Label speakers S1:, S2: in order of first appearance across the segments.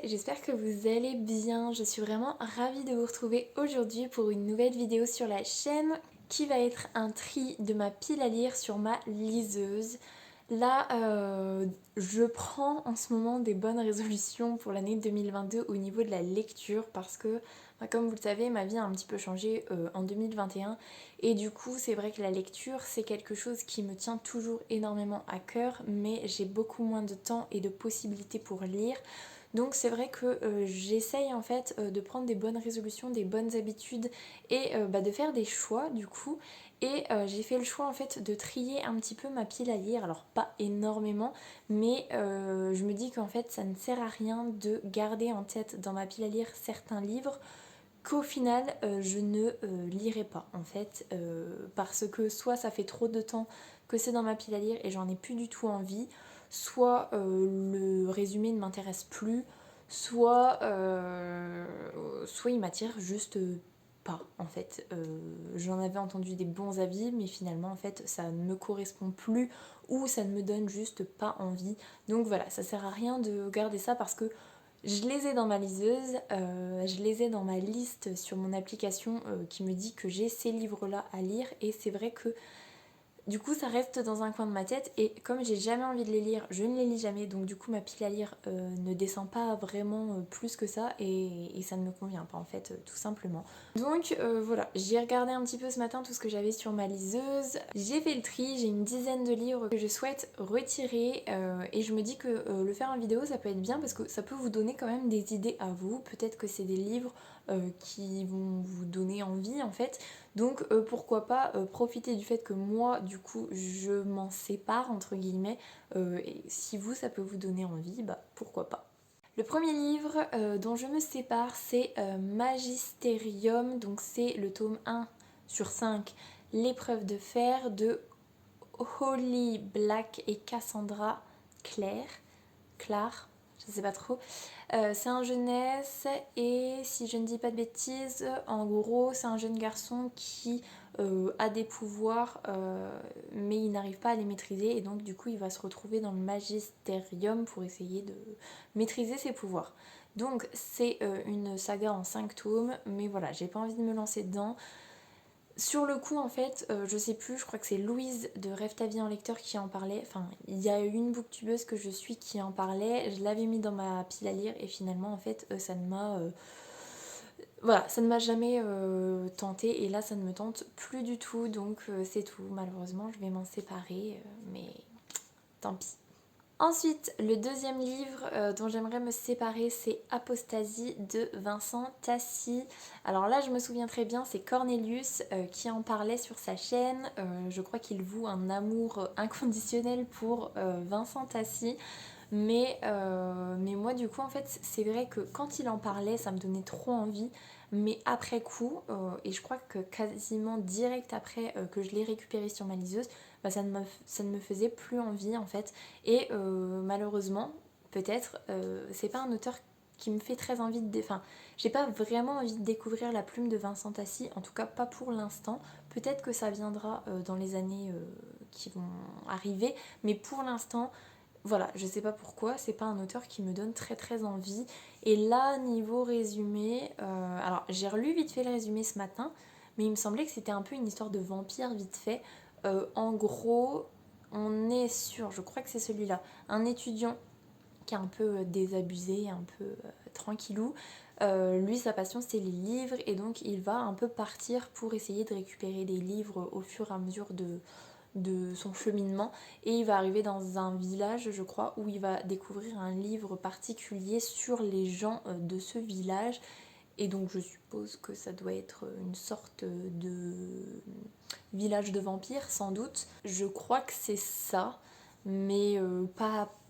S1: j'espère que vous allez bien. Je suis vraiment ravie de vous retrouver aujourd'hui pour une nouvelle vidéo sur la chaîne qui va être un tri de ma pile à lire sur ma liseuse. Là, je prends en ce moment des bonnes résolutions pour l'année 2022 au niveau de la lecture parce que, comme vous le savez, ma vie a un petit peu changé en 2021 et du coup, c'est vrai que la lecture, c'est quelque chose qui me tient toujours énormément à cœur, mais j'ai beaucoup moins de temps et de possibilités pour lire. Donc c'est vrai que j'essaye en fait de prendre des bonnes résolutions, des bonnes habitudes et de faire des choix du coup. Et j'ai fait le choix en fait de trier un petit peu ma pile à lire, alors pas énormément, mais je me dis qu'en fait ça ne sert à rien de garder en tête dans ma pile à lire certains livres qu'au final je ne lirai pas en fait, parce que soit ça fait trop de temps que c'est dans ma pile à lire et j'en ai plus du tout envie, soit le résumé ne m'intéresse plus, soit il m'attire juste pas en fait. J'en avais entendu des bons avis mais finalement en fait ça ne me correspond plus ou ça ne me donne juste pas envie. Donc voilà, ça sert à rien de garder ça parce que je les ai dans ma liseuse, je les ai dans ma liste sur mon application qui me dit que j'ai ces livres-là à lire et c'est vrai que du coup ça reste dans un coin de ma tête et comme j'ai jamais envie de les lire, je ne les lis jamais donc du coup ma pile à lire ne descend pas vraiment plus que ça et ça ne me convient pas en fait tout simplement. Donc voilà, j'ai regardé un petit peu ce matin tout ce que j'avais sur ma liseuse, j'ai fait le tri, j'ai une dizaine de livres que je souhaite retirer et je me dis que le faire en vidéo ça peut être bien parce que ça peut vous donner quand même des idées à vous, peut-être que c'est des livres qui vont vous donner envie en fait. Donc pourquoi pas profiter du fait que moi du coup je m'en sépare entre guillemets et si vous ça peut vous donner envie, bah pourquoi pas. Le premier livre dont je me sépare c'est Magisterium, donc c'est le tome 1 sur 5, l'épreuve de fer de Holly Black et Cassandra Clare, je sais pas trop. C'est un jeunesse et si je ne dis pas de bêtises, en gros c'est un jeune garçon qui a des pouvoirs mais il n'arrive pas à les maîtriser et donc du coup il va se retrouver dans le magisterium pour essayer de maîtriser ses pouvoirs. Donc c'est une saga en 5 tomes mais voilà, j'ai pas envie de me lancer dedans. Sur le coup en fait, je sais plus, je crois que c'est Louise de Rêve ta vie en lecteur qui en parlait. Enfin, il y a une booktubeuse que je suis qui en parlait. Je l'avais mis dans ma pile à lire et finalement en fait ça ne m'a voilà, ça ne m'a jamais tenté et là ça ne me tente plus du tout donc c'est tout. Malheureusement je vais m'en séparer mais tant pis. Ensuite, le deuxième livre dont j'aimerais me séparer, c'est Apostasie de Vincent Tassi. Alors là, je me souviens très bien, c'est Cornelius qui en parlait sur sa chaîne. Je crois qu'il voue un amour inconditionnel pour Vincent Tassi. Mais moi, du coup, en fait, c'est vrai que quand il en parlait, ça me donnait trop envie. Mais après coup, et je crois que quasiment direct après que je l'ai récupéré sur ma liseuse, ça ne me faisait plus envie en fait. Et malheureusement, peut-être, c'est pas un auteur qui me fait très envie de... Enfin, j'ai pas vraiment envie de découvrir la plume de Vincent Tassi, en tout cas pas pour l'instant. Peut-être que ça viendra dans les années qui vont arriver, mais pour l'instant, voilà, je sais pas pourquoi, c'est pas un auteur qui me donne très très envie. Et là, niveau résumé, alors j'ai relu vite fait le résumé ce matin, mais il me semblait que c'était un peu une histoire de vampire vite fait. En gros, on est sur, je crois que c'est celui-là, un étudiant qui est un peu désabusé, un peu tranquillou. Lui, sa passion, c'est les livres, et donc il va un peu partir pour essayer de récupérer des livres au fur et à mesure de son cheminement. Et il va arriver dans un village, je crois, où il va découvrir un livre particulier sur les gens de ce village. Et donc je suppose que ça doit être une sorte de village de vampires, sans doute. Je crois que c'est ça, mais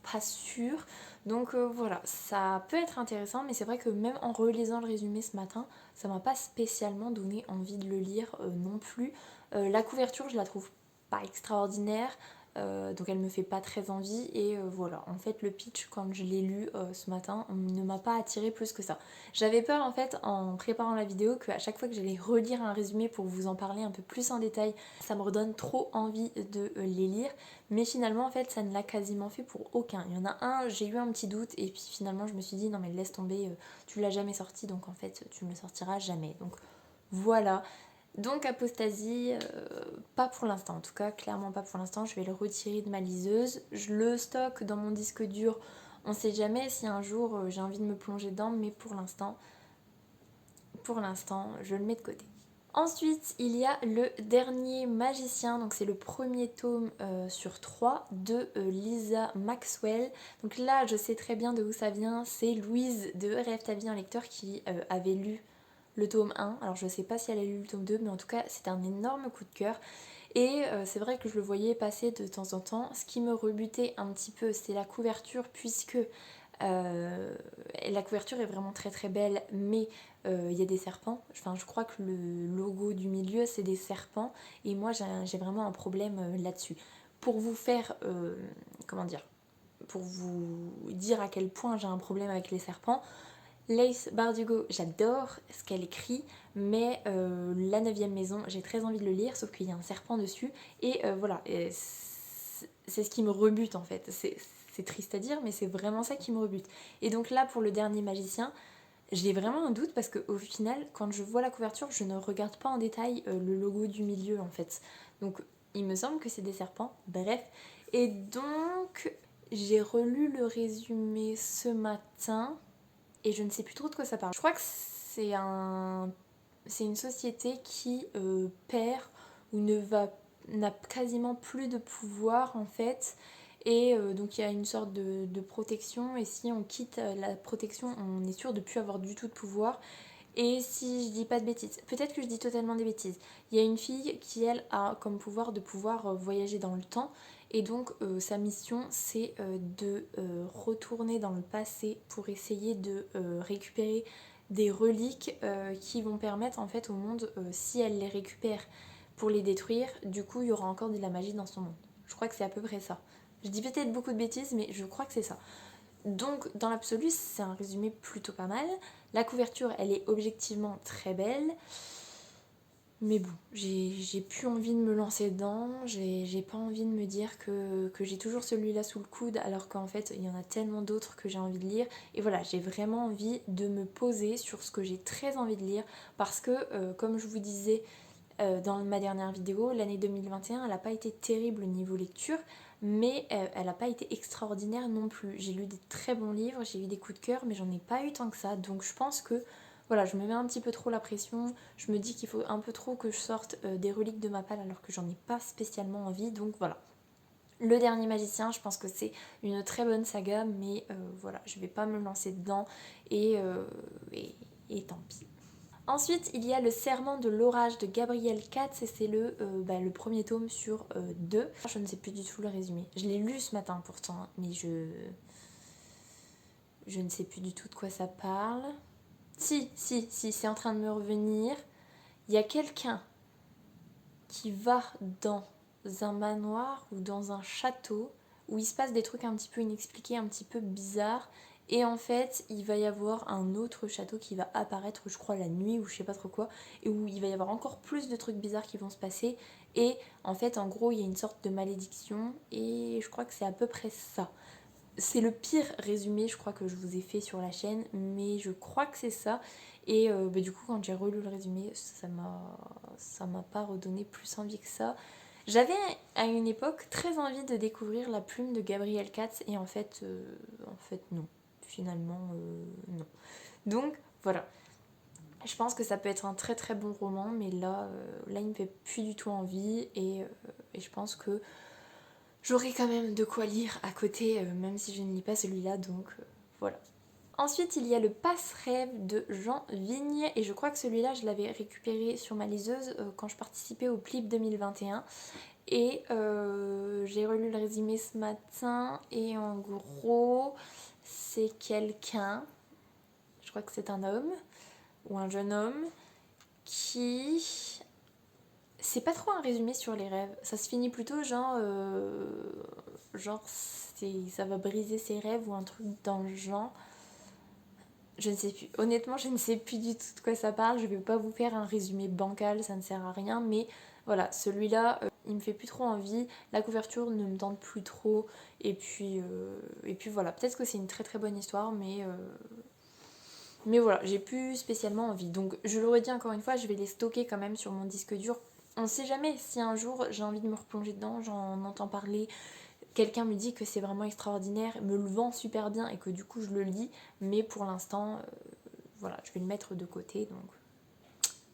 S1: pas sûr. Donc voilà, ça peut être intéressant, mais c'est vrai que même en relisant le résumé ce matin, ça m'a pas spécialement donné envie de le lire non plus. La couverture, je la trouve pas extraordinaire. donc elle me fait pas très envie et voilà. En fait le pitch quand je l'ai lu ce matin ne m'a pas attiré plus que ça. J'avais peur en fait en préparant la vidéo qu'à chaque fois que j'allais relire un résumé pour vous en parler un peu plus en détail, ça me redonne trop envie de les lire, mais finalement en fait ça ne l'a quasiment fait pour aucun. Il y en a un, j'ai eu un petit doute et puis finalement je me suis dit non mais laisse tomber, tu l'as jamais sorti donc en fait tu ne le sortiras jamais. Donc voilà. Donc Apostasie, pas pour l'instant, en tout cas clairement pas pour l'instant, je vais le retirer de ma liseuse, je le stocke dans mon disque dur, on sait jamais si un jour j'ai envie de me plonger dedans, mais pour l'instant je le mets de côté. Ensuite il y a le dernier magicien, donc c'est le premier tome sur 3 de Lisa Maxwell. Donc là je sais très bien de où ça vient, c'est Louise de Rêve ta vie en lecteur qui avait lu le tome 1, alors je sais pas si elle a lu le tome 2, mais en tout cas c'était un énorme coup de cœur et c'est vrai que je le voyais passer de temps en temps. Ce qui me rebutait un petit peu c'est la couverture, puisque la couverture est vraiment très très belle, mais il y a des serpents, enfin je crois que le logo du milieu c'est des serpents et moi j'ai vraiment un problème là-dessus. Pour vous faire, comment dire, pour vous dire à quel point j'ai un problème avec les serpents, Lace Bardugo, j'adore ce qu'elle écrit, mais la 9e maison, j'ai très envie de le lire, sauf qu'il y a un serpent dessus, et voilà, et c'est ce qui me rebute en fait. C'est triste à dire, mais c'est vraiment ça qui me rebute. Et donc là, pour le dernier magicien, j'ai vraiment un doute parce qu'au final, quand je vois la couverture, je ne regarde pas en détail le logo du milieu en fait. Donc il me semble que c'est des serpents, bref. Et donc, j'ai relu le résumé ce matin et je ne sais plus trop de quoi ça parle. Je crois que c'est une société qui perd ou n'a quasiment plus de pouvoir en fait. Et donc il y a une sorte de protection, et si on quitte la protection, on est sûr de ne plus avoir du tout de pouvoir. Et si je dis pas de bêtises, peut-être que je dis totalement des bêtises, il y a une fille qui elle a comme pouvoir de pouvoir voyager dans le temps, et donc sa mission c'est de retourner dans le passé pour essayer de récupérer des reliques qui vont permettre en fait au monde, si elle les récupère pour les détruire, du coup il y aura encore de la magie dans son monde. Je crois que c'est à peu près ça. Je dis peut-être beaucoup de bêtises, mais je crois que c'est ça. Donc dans l'absolu c'est un résumé plutôt pas mal. La couverture elle est objectivement très belle, mais bon, j'ai plus envie de me lancer dedans, j'ai pas envie de me dire que j'ai toujours celui-là sous le coude alors qu'en fait il y en a tellement d'autres que j'ai envie de lire. Et voilà, j'ai vraiment envie de me poser sur ce que j'ai très envie de lire parce que comme je vous disais dans ma dernière vidéo, l'année 2021 elle n'a pas été terrible au niveau lecture, mais elle n'a pas été extraordinaire non plus. J'ai lu des très bons livres, j'ai eu des coups de cœur, mais j'en ai pas eu tant que ça, donc je pense que voilà, je me mets un petit peu trop la pression, je me dis qu'il faut un peu trop que je sorte des reliques de ma palle alors que j'en ai pas spécialement envie, donc voilà. Le dernier magicien, je pense que c'est une très bonne saga, mais voilà, je vais pas me lancer dedans et tant pis. Ensuite, il y a le serment de l'orage de Gabriel Katz et c'est le premier tome sur 2. Je ne sais plus du tout le résumé. Je l'ai lu ce matin pourtant, mais je ne sais plus du tout de quoi ça parle. Si, c'est en train de me revenir. Il y a quelqu'un qui va dans un manoir ou dans un château où il se passe des trucs un petit peu inexpliqués, un petit peu bizarres. Et en fait, il va y avoir un autre château qui va apparaître, je crois, la nuit ou je sais pas trop quoi, et où il va y avoir encore plus de trucs bizarres qui vont se passer. Et en fait, en gros, il y a une sorte de malédiction, et je crois que c'est à peu près ça. C'est le pire résumé, je crois, que je vous ai fait sur la chaîne, mais je crois que c'est ça. Et du coup, quand j'ai relu le résumé, ça m'a pas redonné plus envie que ça. J'avais à une époque très envie de découvrir la plume de Gabriel Katz, et en fait non. Finalement, non. Donc voilà. Je pense que ça peut être un très très bon roman, mais là il me fait plus du tout envie, et je pense que j'aurai quand même de quoi lire à côté, même si je ne lis pas celui-là, donc voilà. Ensuite, il y a le Passe-Rêve de Jean Vigne, et je crois que celui-là, je l'avais récupéré sur ma liseuse quand je participais au PLIP 2021. Et j'ai relu le résumé ce matin, et en gros, c'est quelqu'un, je crois que c'est un homme, ou un jeune homme, qui c'est pas trop un résumé sur les rêves. Ça se finit plutôt genre ça va briser ses rêves ou un truc dans le genre. Je ne sais plus. Honnêtement, je ne sais plus du tout de quoi ça parle. Je vais pas vous faire un résumé bancal, ça ne sert à rien. Mais voilà, celui-là, il me fait plus trop envie. La couverture ne me tente plus trop. Et puis voilà, peut-être que c'est une très très bonne histoire, mais voilà, j'ai plus spécialement envie. Donc je le redis encore une fois, je vais les stocker quand même sur mon disque dur. On sait jamais si un jour j'ai envie de me replonger dedans, j'en entends parler, quelqu'un me dit que c'est vraiment extraordinaire, me le vend super bien et que du coup je le lis, mais pour l'instant, voilà, je vais le mettre de côté, donc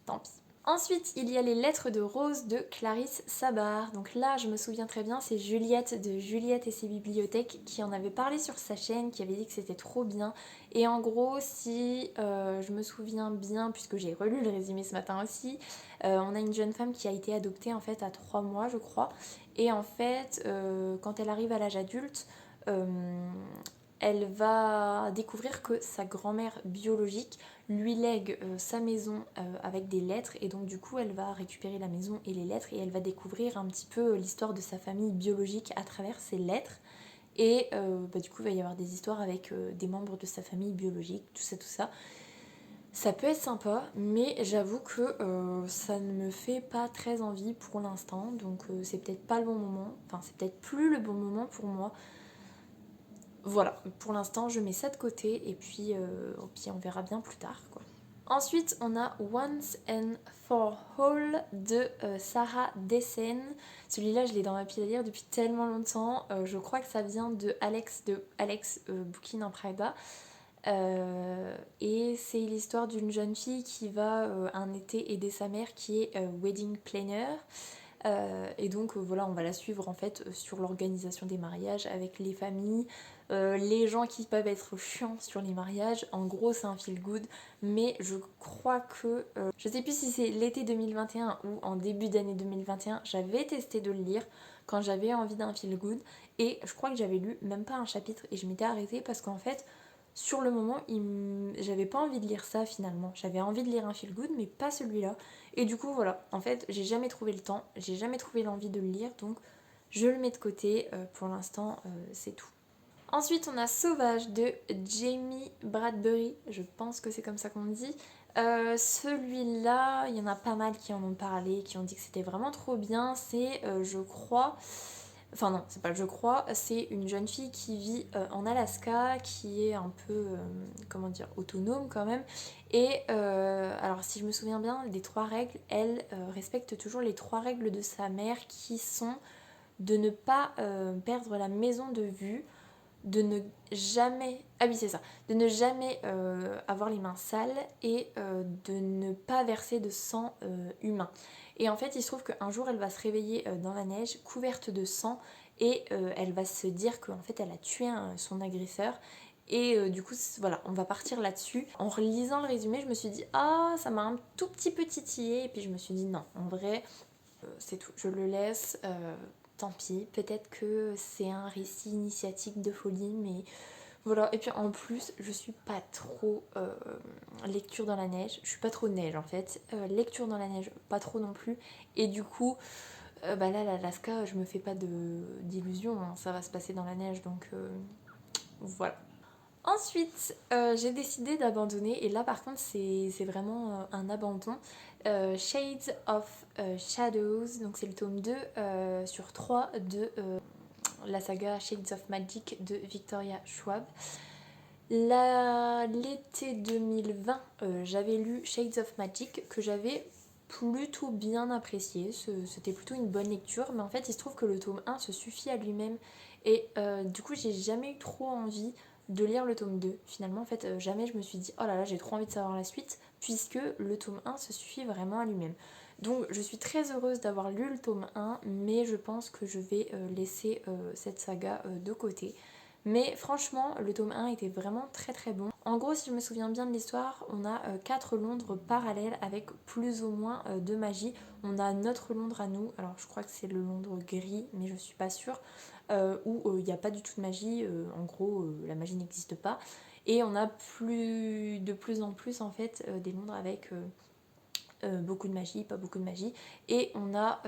S1: tant pis. Ensuite, il y a les lettres de Rose de Clarisse Sabar. Donc là, je me souviens très bien, c'est Juliette de Juliette et ses bibliothèques qui en avait parlé sur sa chaîne, qui avait dit que c'était trop bien. Et en gros, si je me souviens bien, puisque j'ai relu le résumé ce matin aussi, on a une jeune femme qui a été adoptée en fait à 3 mois, je crois. Et en fait, quand elle arrive à l'âge adulte, euh, elle va découvrir que sa grand-mère biologique lui lègue sa maison avec des lettres et donc du coup elle va récupérer la maison et les lettres et elle va découvrir un petit peu l'histoire de sa famille biologique à travers ces lettres et du coup il va y avoir des histoires avec des membres de sa famille biologique, tout ça tout ça. Ça peut être sympa mais j'avoue que ça ne me fait pas très envie pour l'instant donc c'est peut-être pas le bon moment, enfin c'est peut-être plus le bon moment pour moi. Voilà, pour l'instant je mets ça de côté et puis on verra bien plus tard quoi. Ensuite, on a Once and for All de Sarah Dessen. Celui-là, je l'ai dans ma pile à lire depuis tellement longtemps. Je crois que ça vient de Alex Booking in Prada. Et c'est l'histoire d'une jeune fille qui va un été aider sa mère qui est wedding planner. Et donc voilà, on va la suivre en fait sur l'organisation des mariages avec les familles, les gens qui peuvent être chiants sur les mariages. En gros, c'est un feel good, mais je crois que je sais plus si c'est l'été 2021 ou en début d'année 2021, j'avais testé de le lire quand j'avais envie d'un feel good et je crois que j'avais lu même pas un chapitre et je m'étais arrêtée parce qu'en fait sur le moment, j'avais pas envie de lire ça finalement. J'avais envie de lire un feel good, mais pas celui-là. Et du coup, voilà. En fait, j'ai jamais trouvé le temps, j'ai jamais trouvé l'envie de le lire, donc je le mets de côté. Pour l'instant, c'est tout. Ensuite, on a Sauvage de Jamie Bradbury. Je pense que c'est comme ça qu'on dit. Celui-là, il y en a pas mal qui en ont parlé, qui ont dit que c'était vraiment trop bien. C'est, je crois, enfin non, c'est pas le je crois, c'est une jeune fille qui vit en Alaska, qui est un peu, comment dire, autonome quand même. Et alors si je me souviens bien, les 3 règles, elle respecte toujours les 3 règles de sa mère qui sont de ne pas perdre la maison de vue, de ne jamais, ah oui c'est ça, de ne jamais avoir les mains sales et de ne pas verser de sang humain. Et en fait il se trouve qu'un jour elle va se réveiller dans la neige couverte de sang et elle va se dire qu'en fait elle a tué son agresseur. Et du coup, voilà, on va partir là-dessus. En relisant le résumé, je me suis dit, ah, ça m'a un tout petit peu titillé. Et puis je me suis dit, non, en vrai, c'est tout. Je le laisse. Tant pis, peut-être que c'est un récit initiatique de folie, mais voilà. Et puis en plus, je suis pas trop lecture dans la neige, je suis pas trop neige en fait. Lecture dans la neige, pas trop non plus. Et du coup, là, l'Alaska, je me fais pas d'illusions, hein, ça va se passer dans la neige, donc voilà. Ensuite, j'ai décidé d'abandonner, et là par contre c'est vraiment un abandon. Shades of Shadows, donc c'est le tome 2 sur 3 de la saga Shades of Magic de Victoria Schwab. L'été 2020, j'avais lu Shades of Magic que j'avais plutôt bien apprécié, c'était plutôt une bonne lecture, mais en fait il se trouve que le tome 1 se suffit à lui-même et du coup j'ai jamais eu trop envie de lire le tome 2. Finalement en fait jamais je me suis dit oh là là j'ai trop envie de savoir la suite puisque le tome 1 se suffit vraiment à lui-même. Donc je suis très heureuse d'avoir lu le tome 1 mais je pense que je vais laisser cette saga de côté. Mais franchement, le tome 1 était vraiment très très bon. En gros, si je me souviens bien de l'histoire, on a 4 Londres parallèles avec plus ou moins de magie. On a notre Londres à nous, alors je crois que c'est le Londres gris, mais je suis pas sûre, où il n'y a pas du tout de magie. En gros, la magie n'existe pas. Et on a de plus en plus en fait des Londres avec beaucoup de magie, pas beaucoup de magie, et on a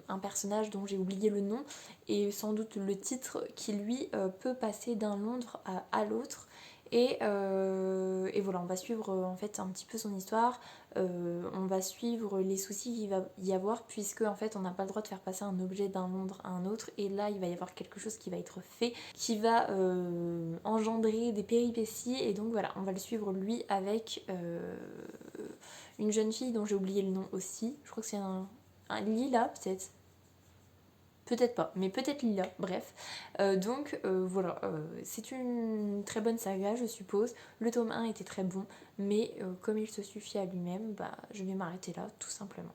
S1: un personnage dont j'ai oublié le nom, et sans doute le titre, qui lui peut passer d'un Londres à l'autre, et voilà, on va suivre en fait un petit peu son histoire, on va suivre les soucis qu'il va y avoir, puisque en fait on n'a pas le droit de faire passer un objet d'un Londres à un autre, et là il va y avoir quelque chose qui va être fait, qui va engendrer des péripéties, et donc voilà, on va le suivre lui avec une jeune fille dont j'ai oublié le nom aussi, je crois que c'est un Lila peut-être. Peut-être pas, mais peut-être Lila, bref. Donc voilà, c'est une très bonne saga je suppose. Le tome 1 était très bon, mais comme il se suffit à lui-même, bah, je vais m'arrêter là tout simplement.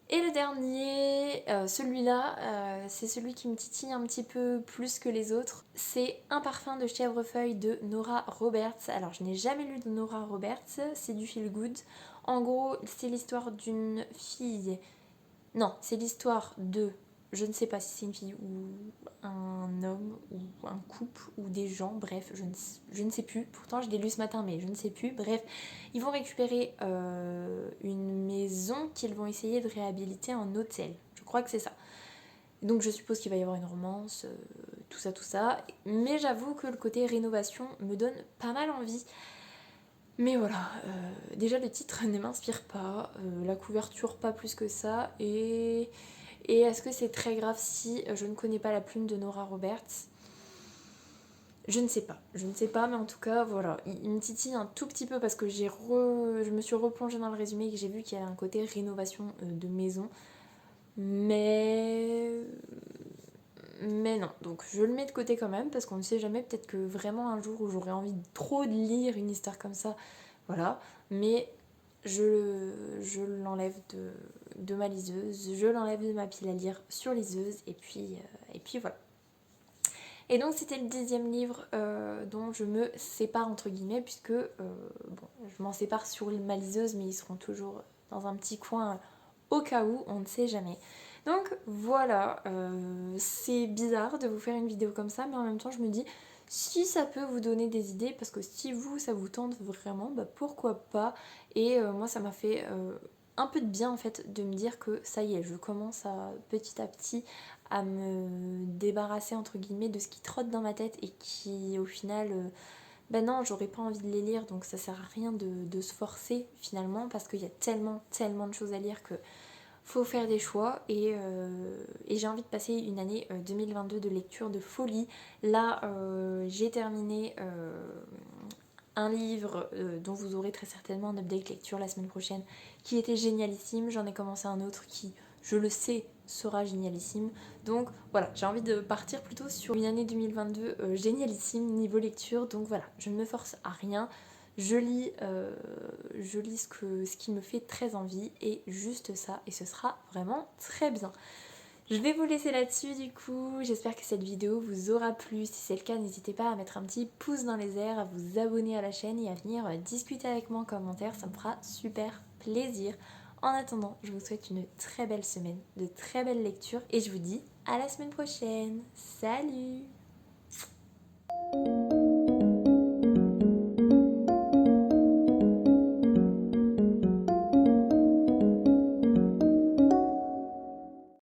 S1: Et le dernier, celui-là, c'est celui qui me titille un petit peu plus que les autres. C'est Un parfum de chèvrefeuille de Nora Roberts. Alors je n'ai jamais lu de Nora Roberts, c'est du feel good. En gros, c'est l'histoire d'une fille. Non, c'est l'histoire de, je ne sais pas si c'est une fille ou un homme ou un couple ou des gens, bref, je ne sais plus. Pourtant je l'ai lu ce matin mais je ne sais plus. Bref, ils vont récupérer une maison qu'ils vont essayer de réhabiliter en hôtel. Je crois que c'est ça. Donc je suppose qu'il va y avoir une romance, tout ça, tout ça. Mais j'avoue que le côté rénovation me donne pas mal envie. Mais voilà, déjà le titre ne m'inspire pas, la couverture pas plus que ça, et est-ce que c'est très grave si je ne connais pas la plume de Nora Roberts? Je ne sais pas, mais en tout cas, voilà, il me titille un tout petit peu parce que je me suis replongée dans le résumé et que j'ai vu qu'il y avait un côté rénovation de maison, mais... Mais non, donc je le mets de côté quand même parce qu'on ne sait jamais, peut-être que vraiment un jour où j'aurais envie trop de lire une histoire comme ça, voilà, mais je l'enlève de ma liseuse, je l'enlève de ma pile à lire sur liseuse, et puis voilà. Et donc c'était le 10e livre dont je me sépare entre guillemets, puisque bon, je m'en sépare sur ma liseuse, mais ils seront toujours dans un petit coin au cas où, on ne sait jamais. Donc voilà, c'est bizarre de vous faire une vidéo comme ça, mais en même temps je me dis, si ça peut vous donner des idées, parce que si ça vous tente vraiment, bah pourquoi pas. Et moi ça m'a fait un peu de bien en fait de me dire que ça y est, je commence petit à petit à me débarrasser entre guillemets de ce qui trotte dans ma tête et qui au final... ben non, j'aurais pas envie de les lire, donc ça sert à rien de se forcer finalement, parce qu'il y a tellement de choses à lire que faut faire des choix, et j'ai envie de passer une année 2022 de lecture de folie. Là, j'ai terminé un livre dont vous aurez très certainement un update lecture la semaine prochaine, qui était génialissime. J'en ai commencé un autre qui, je le sais, sera génialissime. Donc voilà, j'ai envie de partir plutôt sur une année 2022 génialissime niveau lecture. Donc voilà, je ne me force à rien. Je lis ce qui me fait très envie, et juste ça, et ce sera vraiment très bien. Je vais vous laisser là-dessus du coup, j'espère que cette vidéo vous aura plu. Si c'est le cas, n'hésitez pas à mettre un petit pouce dans les airs, à vous abonner à la chaîne et à venir discuter avec moi en commentaire, ça me fera super plaisir. En attendant, je vous souhaite une très belle semaine, de très belles lectures, et je vous dis à la semaine prochaine. Salut!